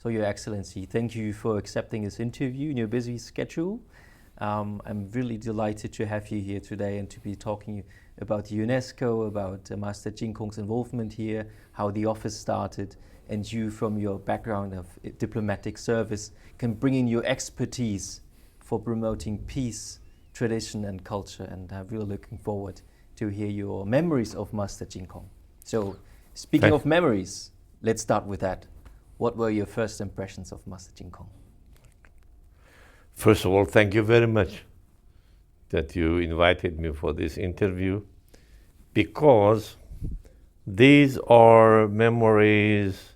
So, Your Excellency, thank you for accepting this interview in your busy schedule. I'm really delighted to have you here today and to be talking about UNESCO, about Master Jin Kong's involvement here, how the office started, and you, from your background of diplomatic service, can bring in your expertise for promoting peace, tradition, and culture. And I'm really looking forward to hear your memories of Master Jin Kong. So, speaking of memories, let's start with that. What were your first impressions of Master Jin Kong? First of all, thank you very much that you invited me for this interview, because these are memories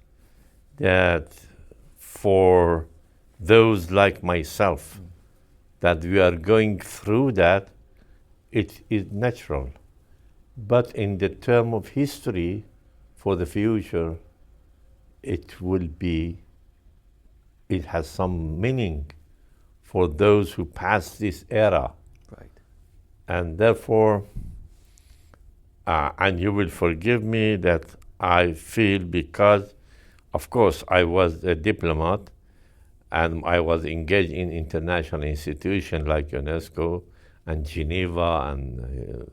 that, for those like myself, that we are going through that, it is natural. But in the term of history, for the future, it has some meaning for those who passed this era. Right. And therefore, and you will forgive me that I feel, because, of course, I was a diplomat and I was engaged in international institutions like UNESCO and Geneva and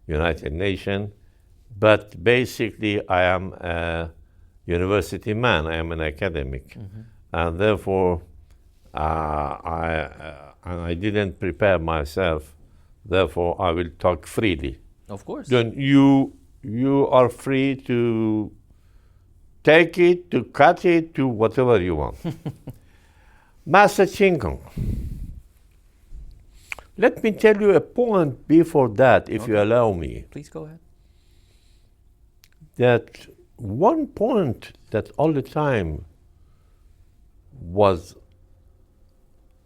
United Nations, but basically I am a university man, I am an academic, and therefore I didn't prepare myself, therefore I will talk freely. Of course. Then you are free to take it, to cut it, to whatever you want. Master Jin Kong. Let me tell you a point before that, if you allow me. Please go ahead. That one point that all the time was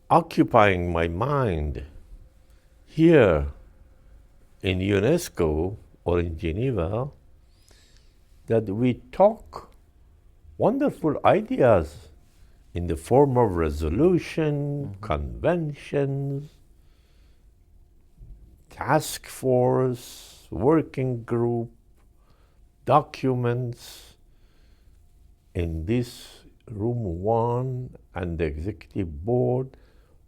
occupying my mind here in UNESCO or in Geneva, that we talk wonderful ideas in the form of resolution, conventions, task force, working group, documents in this room 1 and the executive board.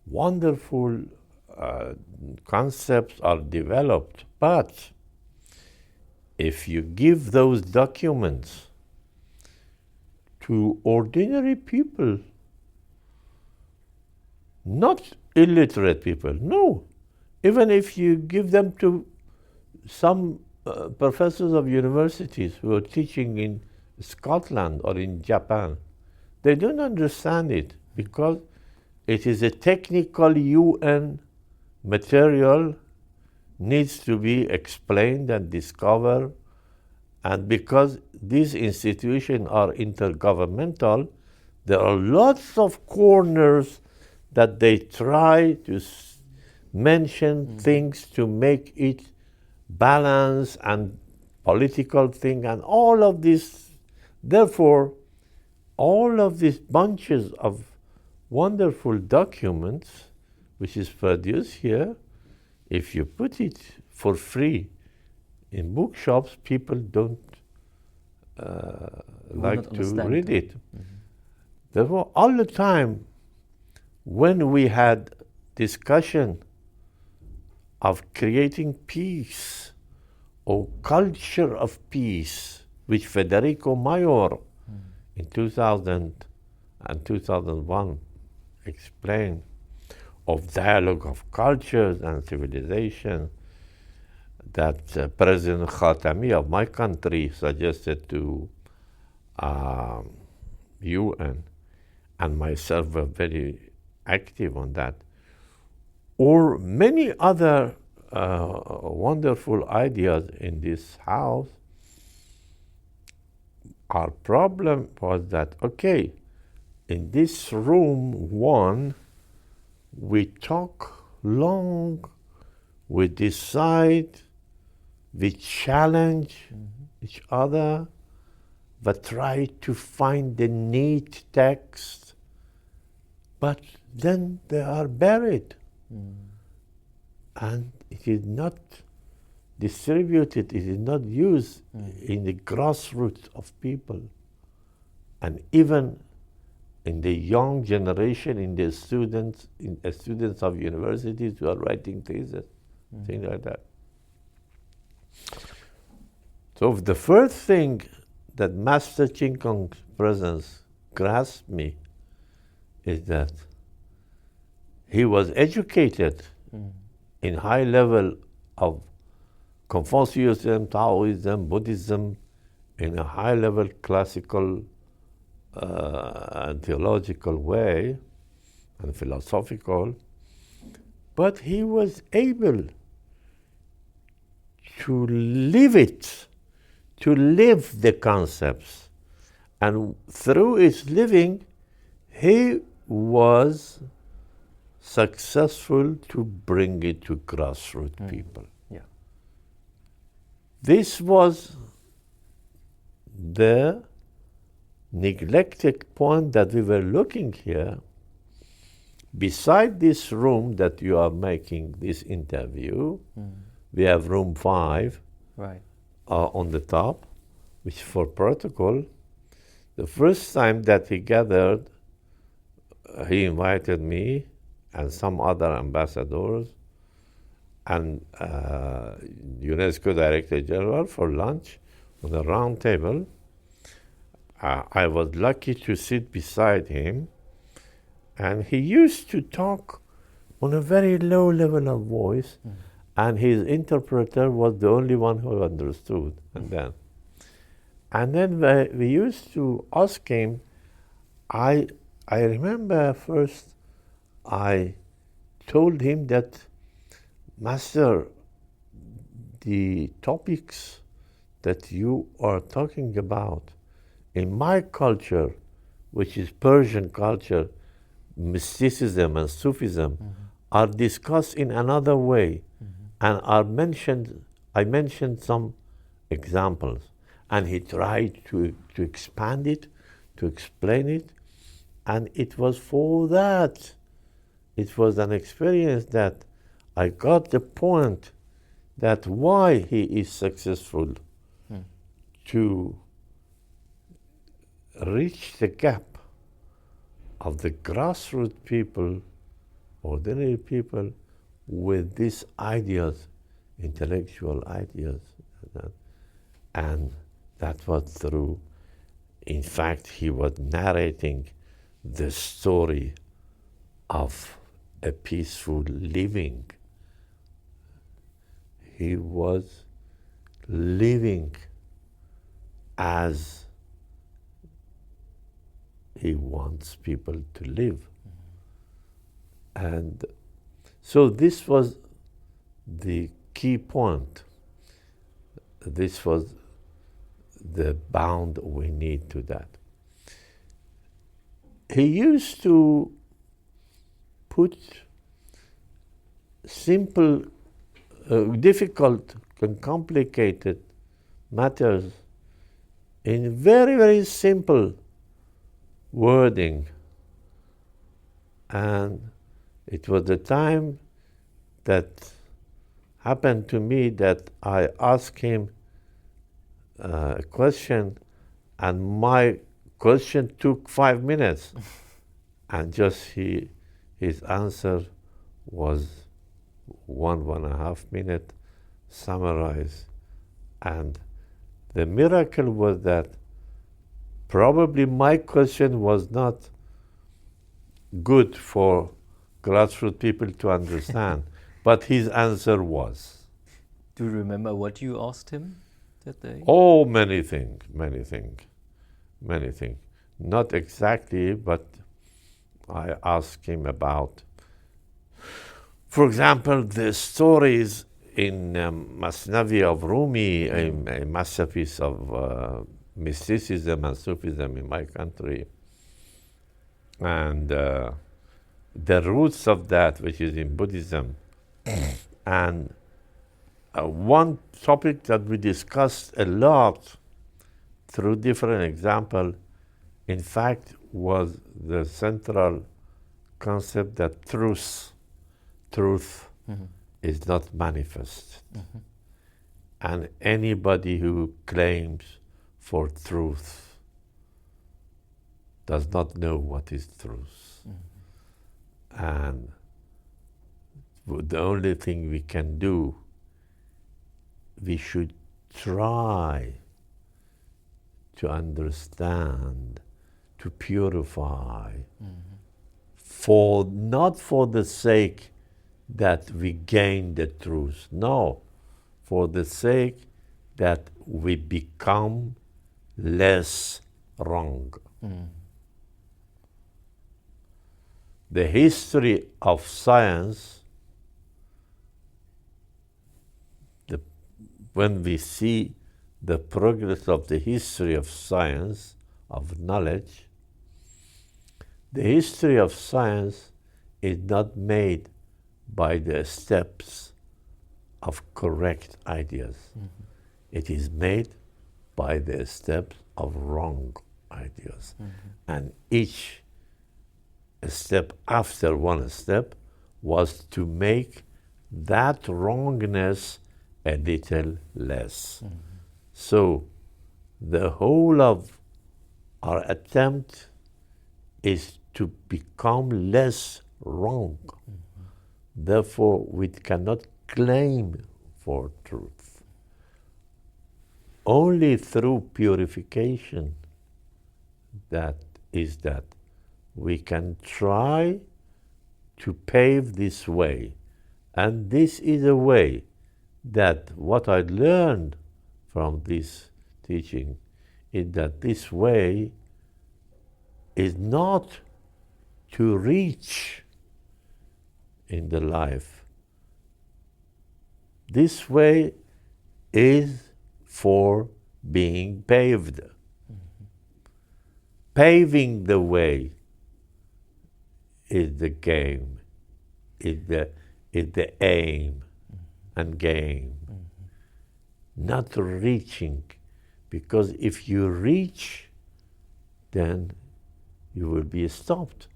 Wonderful concepts are developed, but if you give those documents to ordinary people, not illiterate people, no, even if you give them to some professors of universities who are teaching in Scotland or in Japan, they don't understand it, because it is a technical UN material, needs to be explained and discovered, and because these institutions are intergovernmental, there are lots of corners that they try to mention things to make it balance and political thing and all of this. Therefore, all of these bunches of wonderful documents, which is produced here, if you put it for free in bookshops, people don't like to read it. Therefore, all the time, when we had discussion of creating peace or culture of peace, which Federico Mayor in 2000 and 2001 explained, of dialogue of cultures and civilization, that President Khatami of my country suggested to UN, and myself were very active on that, or many other wonderful ideas in this house. Our problem was that, okay, in this room 1, we talk long, we decide, we challenge each other, but try to find the neat text, but then they are buried. And it is not distributed, it is not used in the grassroots of people. And even in the young generation, in the students of universities who are writing theses, things like that. So the first thing that Master Ching Kong's presence grasped me is that he was educated in high level of Confucianism, Taoism, Buddhism, in a high level classical and theological way and philosophical, but he was able to live it, to live the concepts. And through his living, he was successful to bring it to grassroots people. Yeah. This was the neglected point that we were looking here. Beside this room that you are making this interview, we have room 5 Right. On the top, which is for protocol. The first time that he gathered, he invited me and some other ambassadors and UNESCO Director General for lunch on a round table. I was lucky to sit beside him, and he used to talk on a very low level of voice, and his interpreter was the only one who understood. And then we used to ask him. I remember first I told him that, Master, the topics that you are talking about in my culture, which is Persian culture, mysticism and Sufism, are discussed in another way and are mentioned. I mentioned some examples, and he tried to expand it, to explain it, and it was for that. It was an experience that I got the point that why he is successful to reach the gap of the grassroots people, ordinary people, with these ideas, intellectual ideas. And that was through, in fact, he was narrating the story of a peaceful living. He was living as he wants people to live. And so this was the key point. This was the bound we need to that. He used to put simple, difficult and complicated matters in very, very simple wording. And it was the time that happened to me that I asked him a question, and my question took 5 minutes, and just his answer was 1.5 minute summarized. And the miracle was that probably my question was not good for grassroots people to understand, but his answer was. Do you remember what you asked him that day? Oh, many things. Not exactly, but I asked him about, for example, the stories in Masnavi of Rumi, a masterpiece of mysticism and Sufism in my country, and the roots of that, which is in Buddhism. And one topic that we discussed a lot through different examples, in fact, was the central concept that truth is not manifest. And anybody who claims for truth does not know what is truth. And the only thing we can do, we should try to understand, to purify, not for the sake that we gain the truth, no, for the sake that we become less wrong. The history of science, when we see the progress of the history of science, of knowledge, the history of science is not made by the steps of correct ideas. It is made by the steps of wrong ideas. And each step after one step was to make that wrongness a little less. So the whole of our attempt is to become less wrong. Therefore, we cannot claim for truth. Only through purification that we can try to pave this way. And this is a way that what I learned from this teaching is that this way is not to reach in the life. This way is for being paved. Paving the way is the game, is the aim and game. Not reaching, because if you reach, then you will be stopped.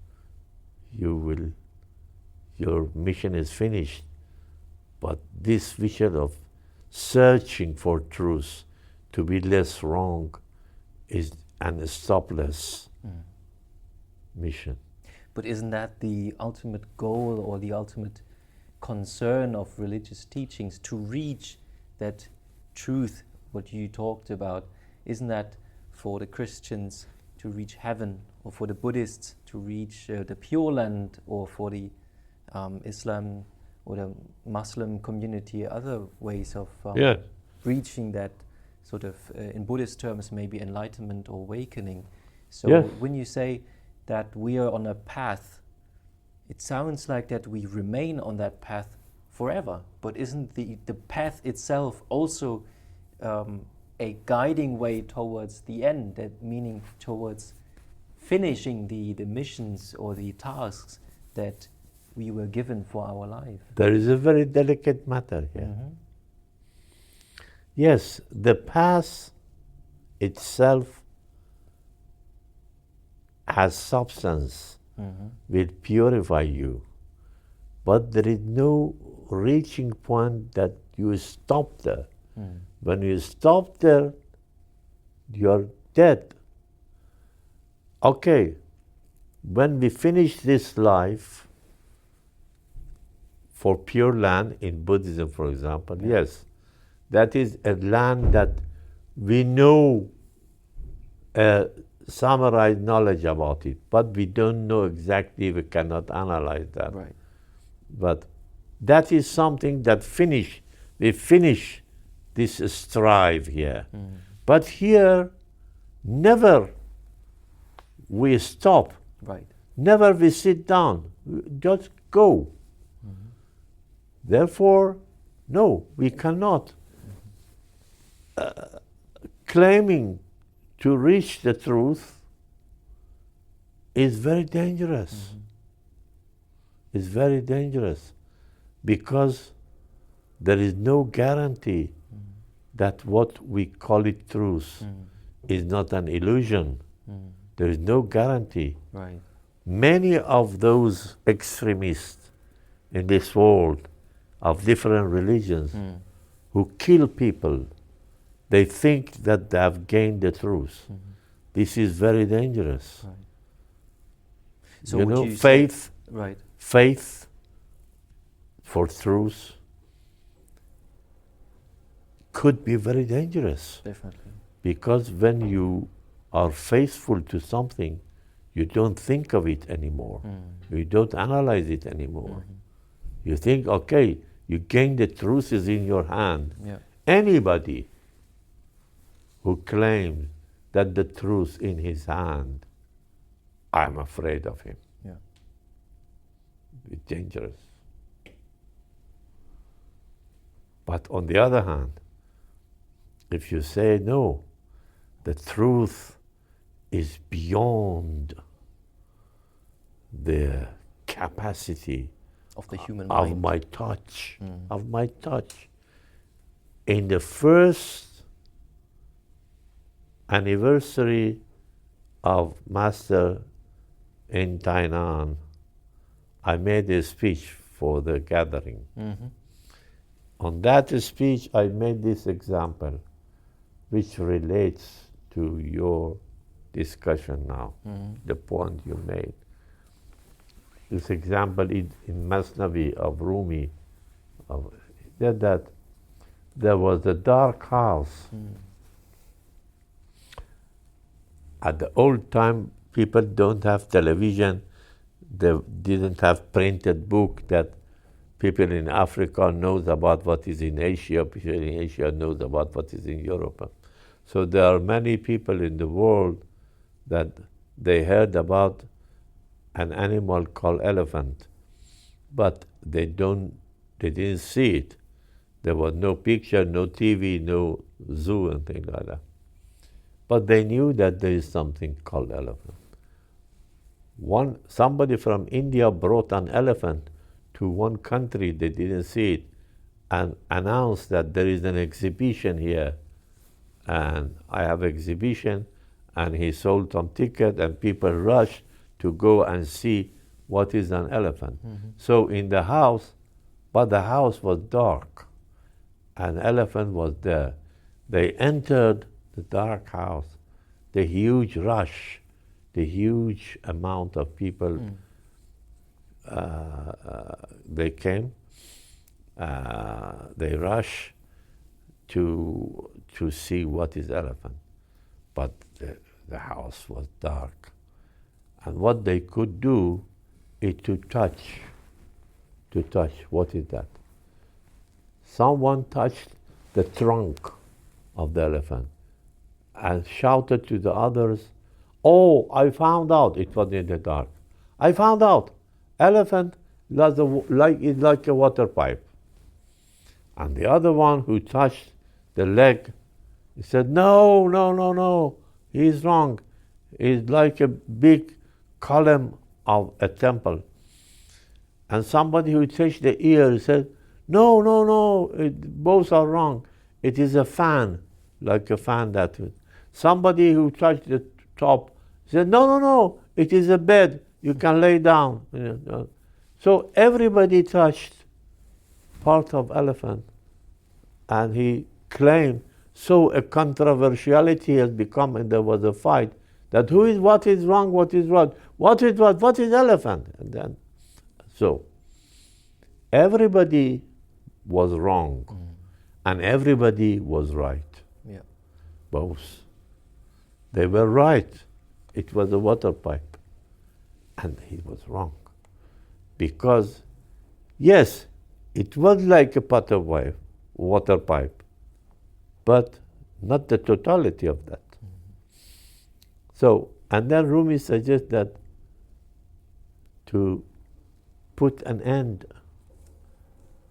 Your mission is finished. But this vision of searching for truth, to be less wrong, is an stopless mission. But isn't that the ultimate goal or the ultimate concern of religious teachings, to reach that truth, what you talked about? Isn't that for the Christians to reach heaven, or for the Buddhists to reach the Pure Land, or for the Islam or the Muslim community, other ways of reaching that sort of, in Buddhist terms, maybe enlightenment or awakening? So when you say that we are on a path, it sounds like that we remain on that path forever. But isn't the path itself also a guiding way towards the end, that meaning towards finishing the missions or the tasks that we were given for our life? There is a very delicate matter here. Yes, the path itself has substance, will purify you. But there is no reaching point that you stop there. When you stop there, you are dead. Okay, when we finish this life, for Pure Land in Buddhism, for example, yes, that is a land that we know summarized knowledge about it, but we don't know exactly, we cannot analyze that. Right. But that is something that we finish this strive here. But here, never we stop. Right. Never we sit down. We just go. Therefore, no, we cannot. Claiming to reach the truth is very dangerous. It's very dangerous, because there is no guarantee that what we call it truth is not an illusion. There is no guarantee. Right. Many of those extremists in this world of different religions who kill people, they think that they have gained the truth. This is very dangerous. Right. So you would know, you say- faith, Right. faith for truth could be very dangerous. Definitely. Because when you are faithful to something, you don't think of it anymore. You don't analyze it anymore. You think, okay, you gain the truth is in your hand. Yeah. Anybody who claims that the truth in his hand, I'm afraid of him. Yeah. It's dangerous. But on the other hand, if you say no, the truth is beyond the capacity Of the human of mind. my touch, of my touch. In the first anniversary of Master in Tainan, I made a speech for the gathering. On that speech, I made this example, which relates to your discussion now, the point you made. This example in Masnavi of Rumi, said that there was a dark house. At the old time, people don't have television. They didn't have printed book that people in Africa knows about what is in Asia. People in Asia knows about what is in Europe. So there are many people in the world that they heard about an animal called elephant, but they didn't see it. There was no picture, no TV, no zoo and things like that. But they knew that there is something called elephant. Somebody from India brought an elephant to one country, they didn't see it, and announced that there is an exhibition here, and I have exhibition, and he sold some ticket, and people rushed to go and see what is an elephant. So in the house, but the house was dark, an elephant was there. They entered the dark house, the huge rush, the huge amount of people, they came, they rushed to see what is elephant. But the house was dark. And what they could do is to touch. What is that? Someone touched the trunk of the elephant and shouted to the others, "Oh, I found out," it was in the dark. "I found out, elephant is like a water pipe." And the other one who touched the leg, he said, no, he's wrong. It's like a big column of a temple. And somebody who touched the ear said, no, both are wrong. It is a fan, like a fan that. Somebody who touched the top said, no, it is a bed. You can lay down. So everybody touched part of elephant, and he claimed. So a controversiality has become, and there was a fight that what is wrong, what is right, what is elephant, and then so everybody was wrong, and everybody was right. Yeah. Both. They were right. It was a water pipe, and he was wrong, because yes, it was like a water pipe, but not the totality of that. So, and then Rumi suggests that to put an end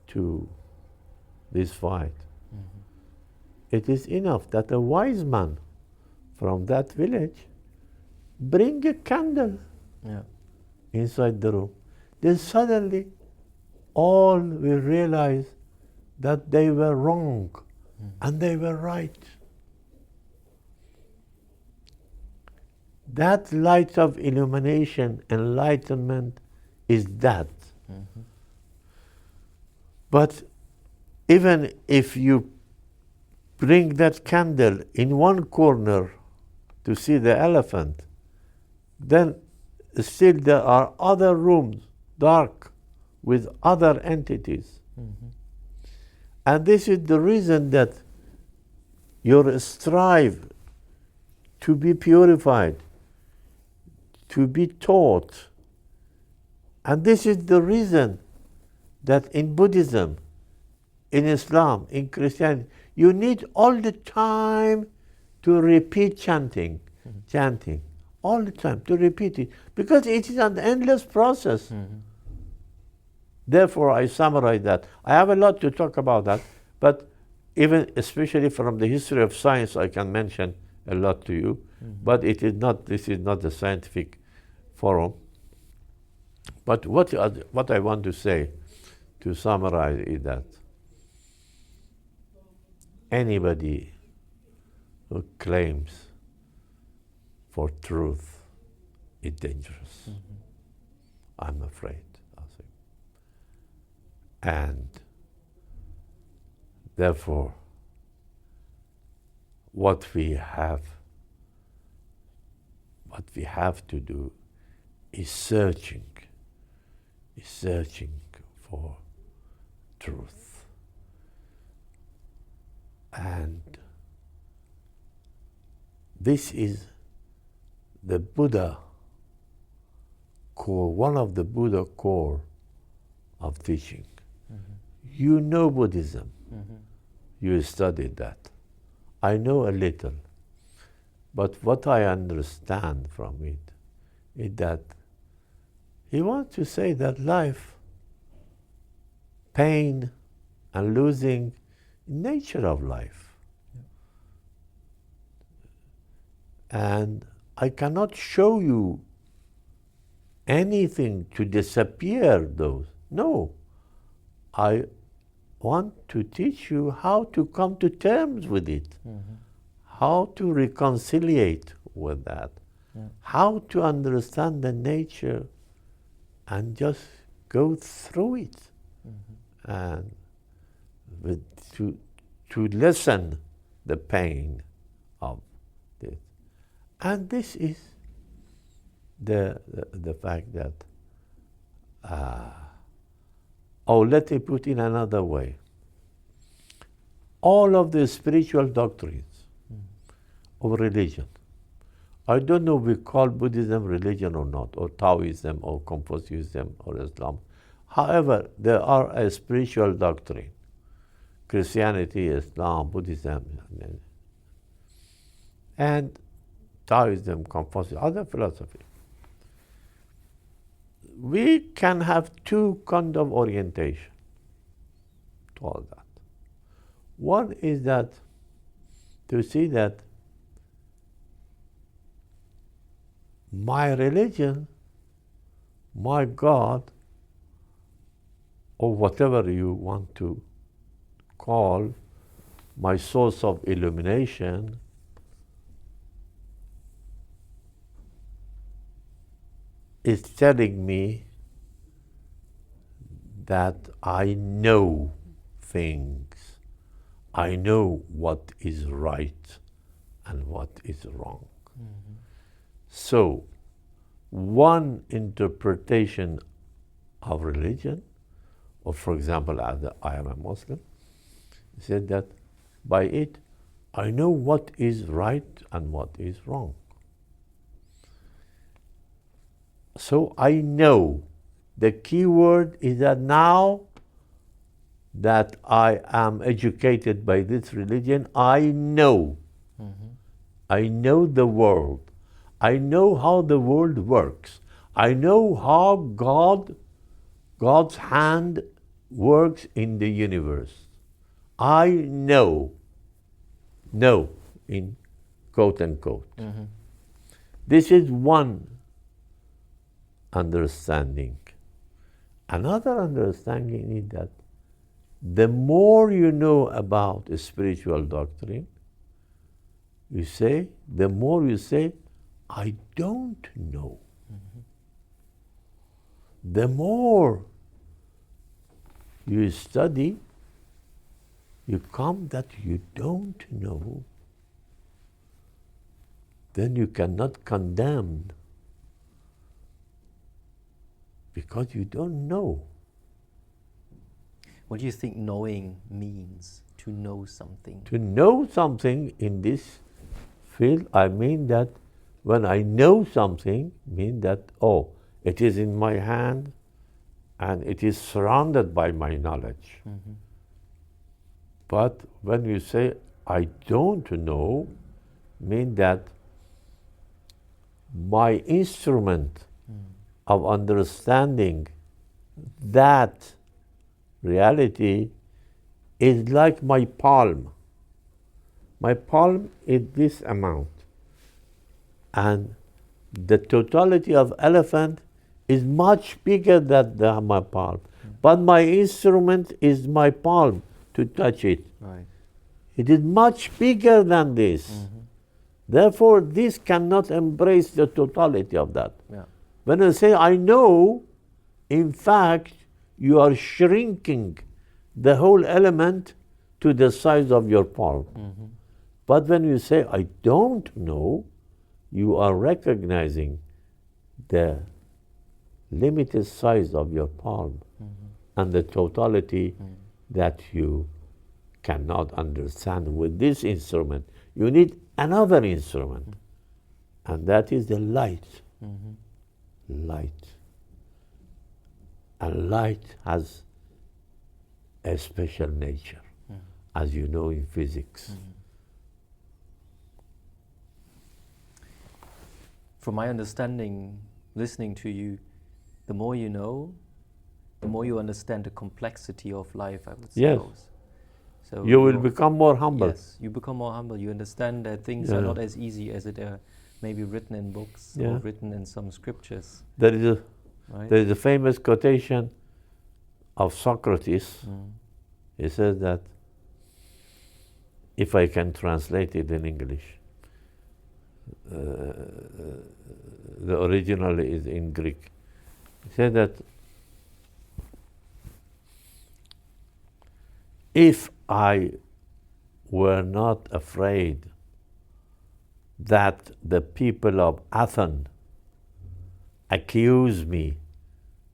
to this fight, it is enough that a wise man from that village bring a candle inside the room. Then suddenly all will realize that they were wrong and they were right. That light of illumination, enlightenment, is that. But even if you bring that candle in one corner to see the elephant, then still there are other rooms, dark, with other entities. And this is the reason that your strive to be purified, to be taught. And this is the reason that in Buddhism, in Islam, in Christianity, you need all the time to repeat chanting, all the time to repeat it, because it is an endless process. Therefore, I summarize that. I have a lot to talk about that, but even especially from the history of science, I can mention a lot to you, but it is not. This is not the scientific forum. But what I want to say, to summarize, is that anybody who claims for truth is dangerous. I'm afraid. And therefore, what we have to do is searching for truth. And this is the Buddha core, one of the Buddha core of teaching. You know Buddhism. You studied that. I know a little. But what I understand from it is that he wants to say that life, pain and losing, nature of life. And I cannot show you anything to disappear those. No. I want to teach you how to come to terms with it, how to reconciliate with that, how to understand the nature and just go through it, and to lessen the pain of this. And this is the fact that let me put in another way. All of the spiritual doctrines of religion, I don't know if we call Buddhism religion or not, or Taoism, or Confucianism, or Islam. However, there are a spiritual doctrine. Christianity, Islam, Buddhism, and Taoism, Confucianism, other philosophy. We can have two kinds of orientation to all that. One is that to see that my religion, my God, or whatever you want to call my source of illumination, is telling me that I know things. I know what is right and what is wrong. So, one interpretation of religion, or for example, as I am a Muslim, said that by it, I know what is right and what is wrong. So I know. The key word is that now that I am educated by this religion, I know. I know the world. I know how the world works. I know how God's hand works in the universe. I know in quote unquote. This is one understanding. Another understanding is that the more you know about a spiritual doctrine, the more you say, I don't know. The more you study, you come that you don't know, then you cannot condemn Because you don't know. What do you think knowing means? To know something? To know something in this field, I mean that when I know something, mean that, oh, it is in my hand and it is surrounded by my knowledge. Mm-hmm. But when you say, I don't know, mean that my instrument of understanding that reality is like my palm. My palm is this amount. And the totality of elephant is much bigger than my palm. But my instrument is my palm to touch it. Right. It is much bigger than this. Mm-hmm. Therefore, this cannot embrace the totality of that. Yeah. When I say I know, in fact, you are shrinking the whole element to the size of your palm. Mm-hmm. But when you say I don't know, you are recognizing the limited size of your palm and the totality that you cannot understand with this instrument. You need another instrument, and that is the light. Light. And light has a special nature, as you know in physics. From my understanding, listening to you, the more you know, the more you understand the complexity of life, I would Yes. suppose. So You will become more humble. Yes, you become more humble. You understand that things are not as easy as it are maybe written in books or written in some scriptures. There is Right? there is a famous quotation of Socrates. He says that, if I can translate it in English, the original is in Greek. He said that if I were not afraid that the people of Athens accuse me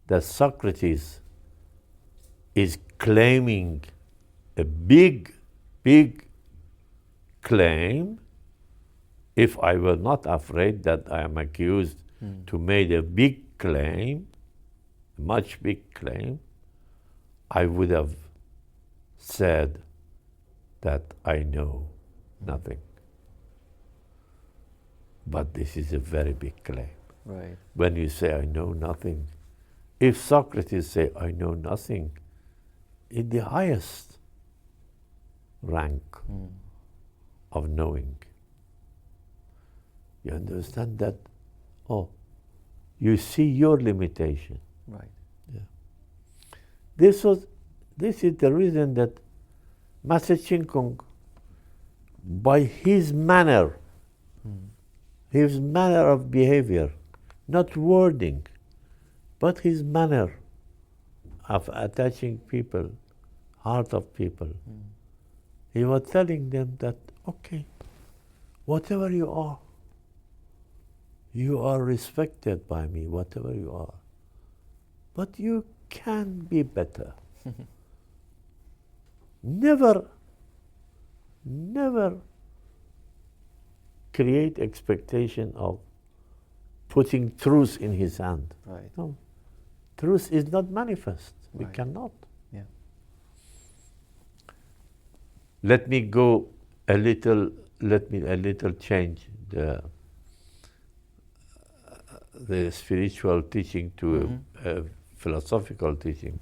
that Socrates is claiming a big claim, if I were not afraid that I am accused to make a big claim, a much big claim, I would have said that I know nothing. But this is a very big claim. Right. When you say I know nothing, if Socrates say I know nothing, in the highest rank of knowing, you understand that, oh, you see your limitation. Right. This is the reason that Master Ching Kung, by his manner of behavior, not wording, but his manner of attaching people, heart of people, he was telling them that, okay, whatever you are respected by me, whatever you are, but you can be better. Never create expectation of putting truth in his hand. Right. No. Truth is not manifest. We Right. cannot. Yeah. Let me a little change the spiritual teaching to a philosophical teaching.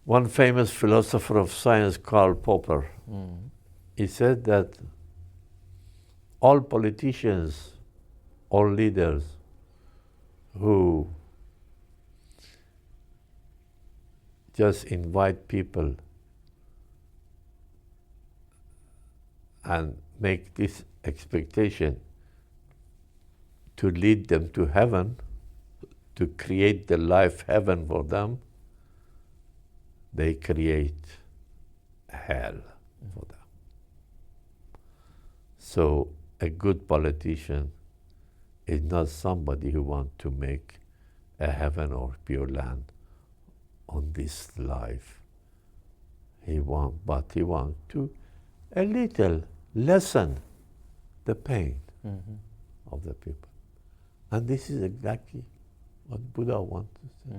One famous philosopher of science, Karl Popper, he said that all politicians, all leaders who just invite people and make this expectation to lead them to heaven, to create the life heaven for them, they create hell for them. So a good politician is not somebody who wants to make a heaven or pure land on this life. But he wants to a little lessen the pain of the people. And this is exactly what Buddha wants to say.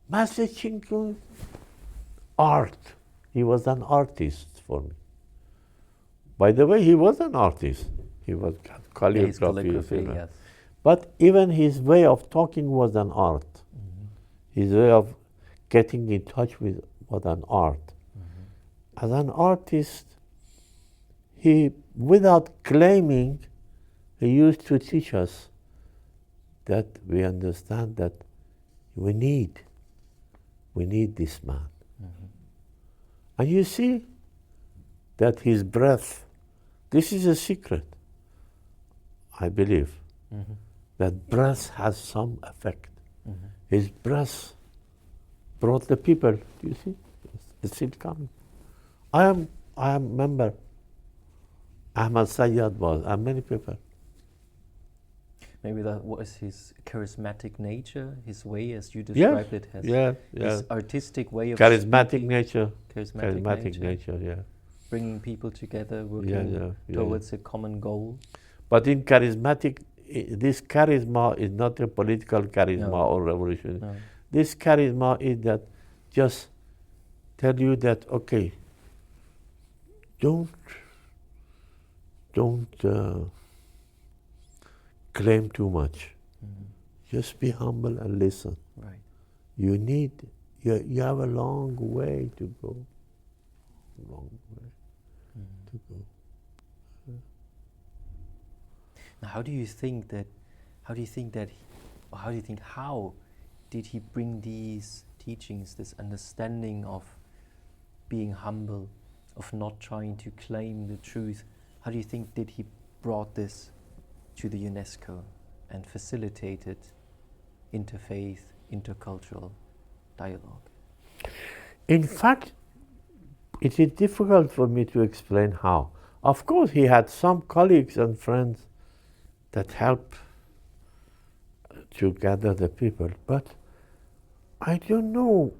Master Ching Kung, art. He was an artist for me. By the way, he was an artist. He was calligraphy. Yes. But even his way of talking was an art. His way of getting in touch with was an art. As an artist, he, without claiming, he used to teach us that we understand that we need this man. And you see that his breath, this is a secret, I believe, that breath has some effect. His breath brought the people, do you see? It's still coming. I am member, Ahmad was, and many people. Maybe that was his charismatic nature, his way, as you described it, his artistic way of charismatic speaking. nature. Charismatic nature, yeah. Bringing people together, working towards a common goal. But in charismatic, this charisma is not a political charisma or revolution. No. This charisma is that just tell you that, okay, don't claim too much. Just be humble and listen. Right. You have a long way to go. Long way to go. Now, how did he bring these teachings, this understanding of being humble, of not trying to claim the truth? How do you think did he brought this to the UNESCO and facilitated interfaith, intercultural dialogue? In fact, it is difficult for me to explain how. Of course, he had some colleagues and friends that help to gather the people, but I don't know,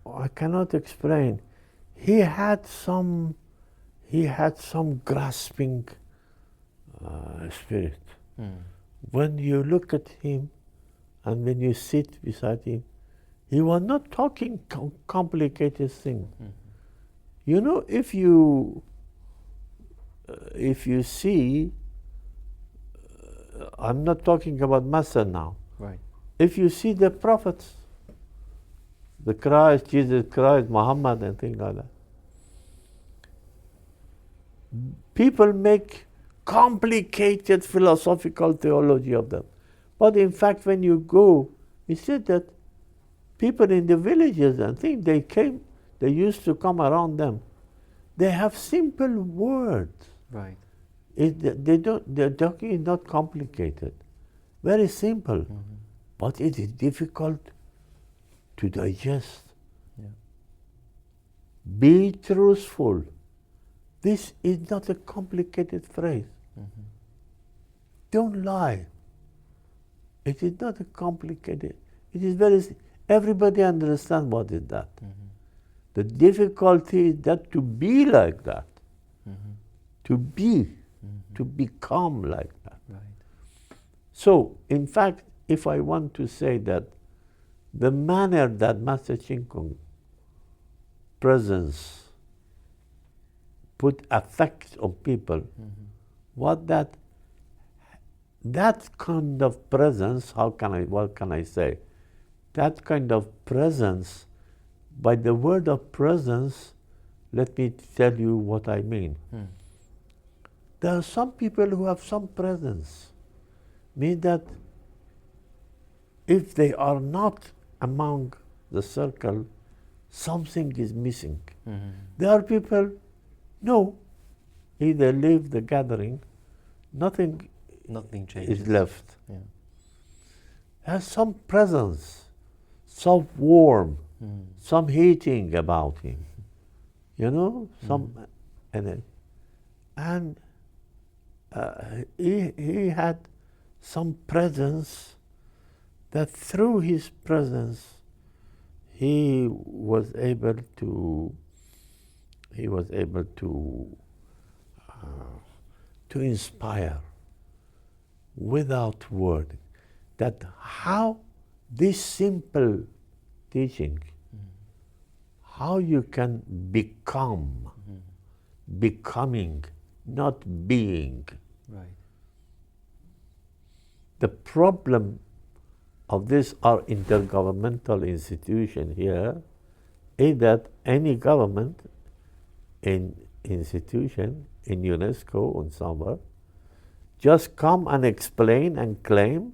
I cannot explain. He had some grasping spirit. When you look at him and when you sit beside him, he was not talking complicated things. You know, if you see, I'm not talking about Master now. Right. If you see the prophets, the Christ, Jesus Christ, Muhammad, and things like that, people make complicated philosophical theology of them. But in fact, when you go, he said that people in the villages and things, they used to come around them. They have simple words. Right. Their talking is not complicated. Very simple. But it is difficult to digest. Yeah. Be truthful. This is not a complicated phrase. Don't lie. It is not a complicated. It is very. Everybody understands what is that. The difficulty is that to be like that. To be, to become like that. Right. So, in fact, if I want to say that the manner that Master Ching Kung presence put effect on people, what that kind of presence, what can I say? That kind of presence, by the word of presence, let me tell you what I mean. There are some people who have some presence, mean that if they are not among the circle, something is missing. There are people, no, either leave the gathering, nothing changes. is left. Yeah. There's some presence, some warm, some heating about him, you know, some energy. And he had some presence that through his presence he was able to inspire without word. That how this simple teaching, how you can become, becoming, not being. Right. The problem of this our intergovernmental institution here is that any government institution in UNESCO and somewhere just come and explain and claim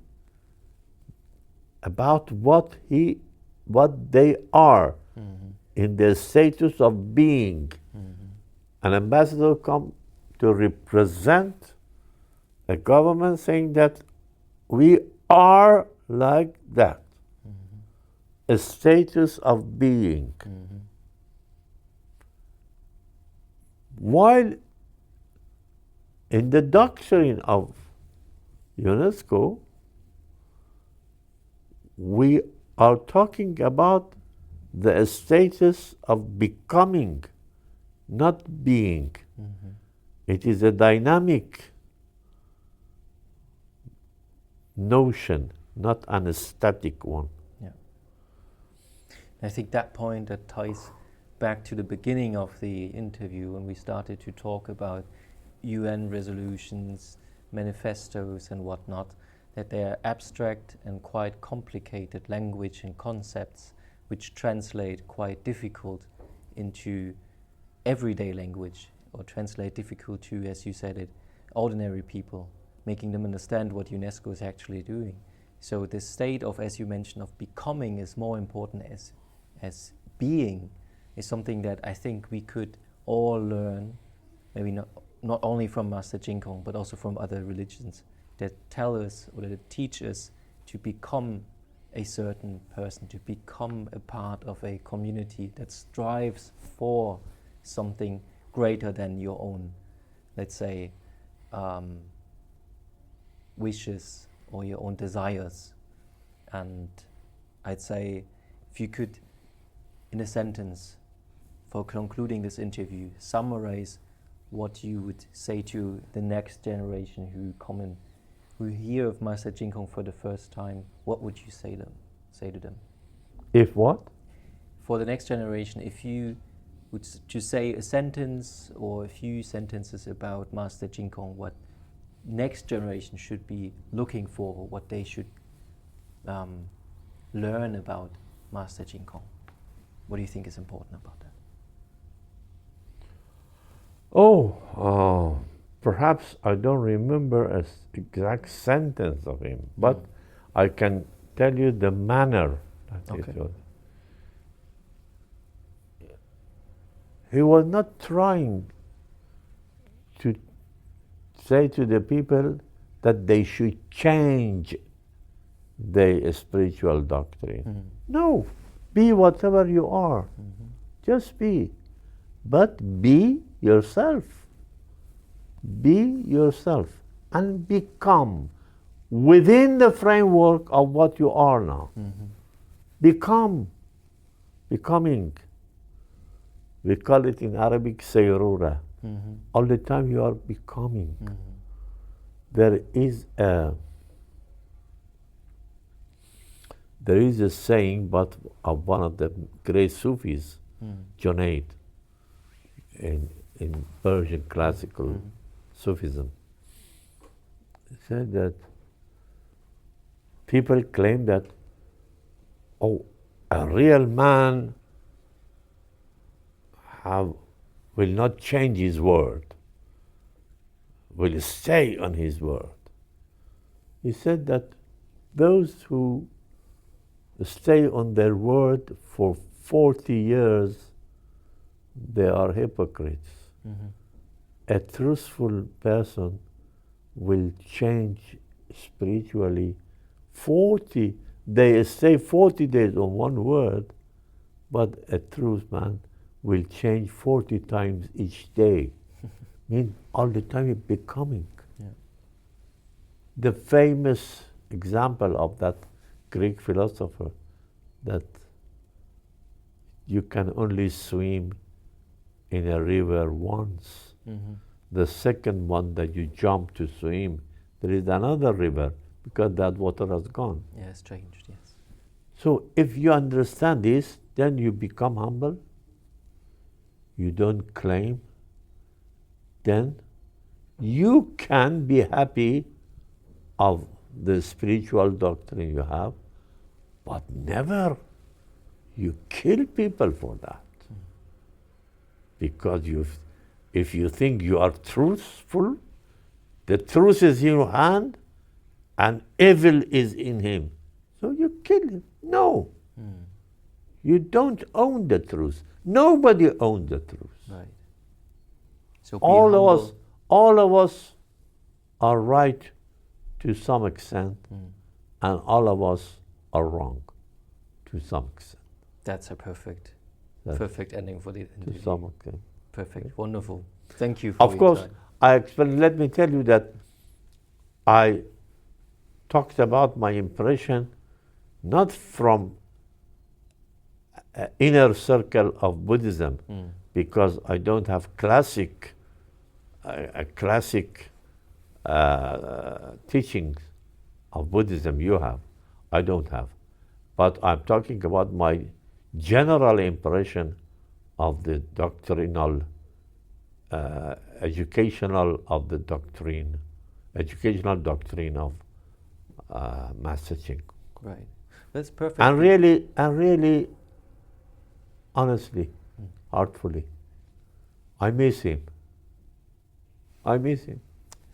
about what they are in their status of being. An ambassador come to represent a government saying that we are like that, a status of being. While in the doctrine of UNESCO, we are talking about the status of becoming, not being. It is a dynamic notion, not an static one. Yeah. I think that point that ties back to the beginning of the interview when we started to talk about UN resolutions, manifestos and whatnot, that they are abstract and quite complicated language and concepts which translate quite difficult into everyday language, or translate difficult to, as you said it, ordinary people, making them understand what UNESCO is actually doing. So the state of, as you mentioned, of becoming is more important as being, is something that I think we could all learn, maybe not only from Master Jinkong, but also from other religions that tell us or that teach us to become a certain person, to become a part of a community that strives for something greater than your own, let's say, wishes or your own desires. And I'd say if you could, in a sentence, for concluding this interview, summarize what you would say to the next generation who hear of Master Jinkong for the first time, what would you say to them? If what? For the next generation, if you would to say a sentence or a few sentences about Master Jinkong, what next generation should be looking for, what they should learn about Master Jinkong. What do you think is important about that? Perhaps I don't remember an exact sentence of him, but I can tell you the manner that Okay. it was. He was not trying to say to the people that they should change their spiritual doctrine. No, be whatever you are. Just be. But be yourself. Be yourself and become within the framework of what you are now. Becoming. We call it in Arabic sayrura. All the time you are becoming. There is a saying, but of one of the great Sufis, Junaid, in Persian classical Sufism. He said that people claim that, a real man will not change his word, will stay on his word. He said that those who stay on their word for 40 years, they are hypocrites. A truthful person will change spiritually 40. They stay 40 days on one word, but a truth man will change 40 times each day. Mean all the time you're becoming. Yeah. The famous example of that Greek philosopher, that you can only swim in a river once. Mm-hmm. The second one that you jump to swim, there is another river because that water has gone. Yeah, it's changed, yes. So if you understand this, then you become humble. You don't claim. Then you can be happy of the spiritual doctrine you have, but never you kill people for that. Because if you think you are truthful, the truth is in your hand and evil is in him. So you kill him. No. You don't own the truth. Nobody owns the truth. Right. So All of us are right to some extent, and all of us are wrong to some extent. That's a perfect ending for the interview. To some extent. Perfect, wonderful. Thank you for Of your course, time. let me tell you that I talked about my impression not from inner circle of Buddhism, because I don't have classic teachings of Buddhism you have. I don't have. But I'm talking about my general impression of the doctrinal, educational doctrine of Master Ching. Right. That's perfect. And really, honestly, heartfully, I miss him. I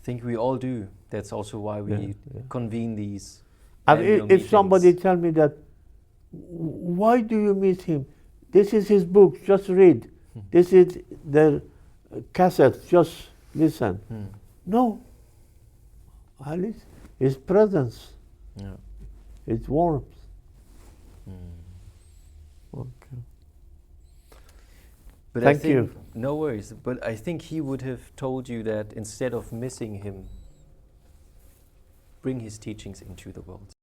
think we all do. That's also why we convene these. And if somebody tell me that, why do you miss him? This is his book, just read. This is the cassette, just listen. No. I listen. His presence, his warmth. Okay. But Thank you. No worries. But I think he would have told you that instead of missing him, bring his teachings into the world.